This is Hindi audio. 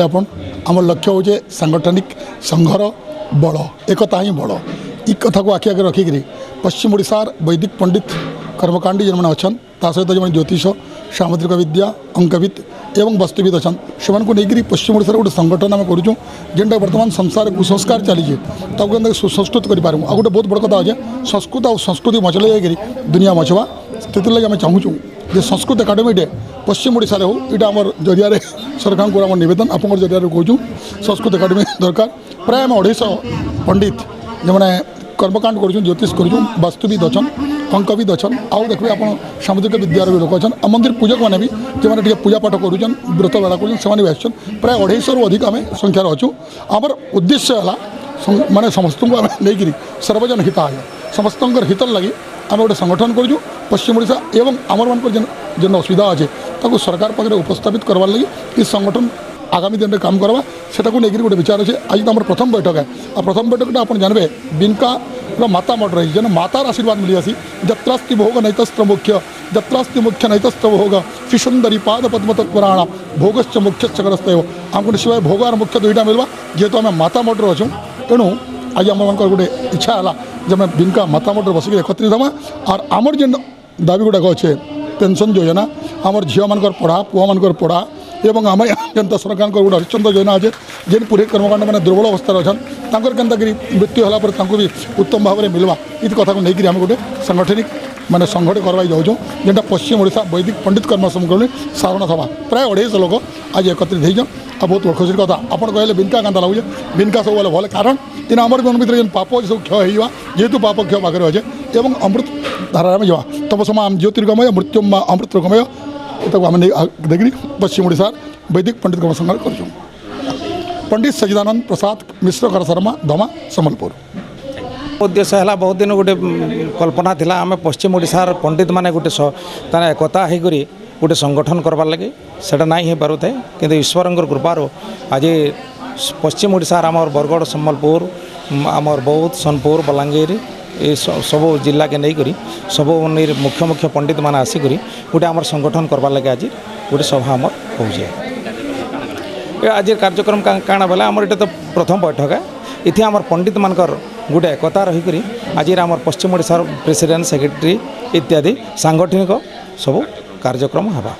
आपण आम लक्ष्य हूँ सांगठनिक संघर बल एकता ही बल इ कथा को आखि आगे रखिक पश्चिम ओडिशार वैदिक पंडित कर्मकांडी जो मैंने अच्छा ता सहित जो ज्योतिष सामुद्रिक विद्या अंकविद एवं वास्तुविद अच्छा से नहीं पश्चिम ओडिशार गोटे संगठन आम करूँ जेनटा बर्तमान संसार कुसंस्कार चली ताकू सुसंस्कृत करूँ आ गोटे बहुत बड़ कथा अच्छे संस्कृत और संस्कृति मचल जाकि दुनिया मचवा से लगे आम चाहूँ जे संस्कृत एकाडेमी पश्चिम ओडिशा हो यहाँ आम जरिया सरकार को आम नवेदन आप जरिया कहूँ संस्कृत एकाडेमी दरकार प्राय आम 250 पंडित जो मैंने कर्मकांड कर ज्योतिष कर वास्तुविद अच्छन अंकविद अच्छन आउ देखिए आप सामुद्रिक विद्यार भी लोक अच्छे मंदिर पूजक मैंने भी जो मैंने पूजा पाठ कर व्रत बेड़ा कर भी आसन प्राय 250 अधिक आम संख्यार अच्छू आमर उद्देश्य है माने समस्त को आम नहीं सर्वजन हिताय समस्त हित लगी आम गोटे संगठन करूँ पश्चिम ओडिशा एवं आमर मान जेन असुविधा अच्छे ताकू सरकार पाखे उपस्थापित करवार लगी इस संगठन आगामी दिन में काम करवा सेटा को लेकर गोटे विचार अच्छे आज तो आम प्रथम बैठक है आ प्रथम बैठक आप जानवे बिनका माता मठ रही जेन मातार आशीर्वाद मिली आसी जत्रास्ति भोग नैतस्त्र मुख्य जत्रास्ति मुख्य नैतस्त्र भोग श्रीसुंदरी पाद पद्म तत्पुराण भोगश्च मुख्यश्च करस्तैव आमको शिवाय भोग और मुख्य दुईटा मिलवा जेहेतु आम माता मठ अच्छू तेणु आज आम मान गोटे इच्छा है जब मैं बिनका माता मठ बसिक एकत्रित हवा और आमर जेन दाबी गुड़ाक अच्छे पेंशन योजना आमर झील मान पढ़ा पुआ मान पढ़ा एवं आम जनता सरकार गोटे हरिश्चंद्र योजना अच्छे जेन पुरोहित कर्मकांड मैंने दुर्बल अवस्था अच्छा केन्ता मृत्यु होला भी उत्तम भाव में मिलवा ये कथा को लेकिन आम गोटे सांगठनिक माने संगठन करवाई जाऊँ जेनटा पश्चिम ओडिशा वैदिक पंडित कर्म संगठन साधारण सभा प्राय 250 लोक आज एकत्रित होन आ बहुत खुशी कथा आप कहले बिनका केन्ता लगुचे बिनका सब बोले भले कारण इन आमर मन भर जेन पाप सब क्षय होगा जेहेतु पाप क्षय पाखे अच्छे एवं अमृत धारा में जावा तब समय ज्योतिर्गमय मृत्युम अमृतगमय आम देखिए पश्चिम ओडिशा वैदिक पंडित कर्म संघ कर पंडित सचिदानंद प्रसाद मिश्र कर शर्मा धमा सम्बलपुर उद्देश्य है बहुत दिन गोटे कल्पना थिला आम पश्चिम ओडिशार पंडित माने गोटे तार एकता होकर गोटे संगठन करवार लगे सेटा नहीं हो पारे कि ईश्वर कृपार आज पश्चिम ओडिशार आमर बरगढ़ सम्बलपुर आमर बौद्ध सोनपुर बलांगीर ये सब जिला के नहीं सब मुख्य मुख्य पंडित मान आसिक गोटे आमर संगठन करवार लगे आज गोटे सभा आमर हो आज कार्यक्रम काଣା बोले आमर ये तो प्रथम बैठक है इथे आमर पंडित मानकर गोटे एकता रही आज आमर पश्चिम ओडिशार प्रेसिडेंट सेक्रेटरी इत्यादि सांगठनिक सब कार्यक्रम हवा।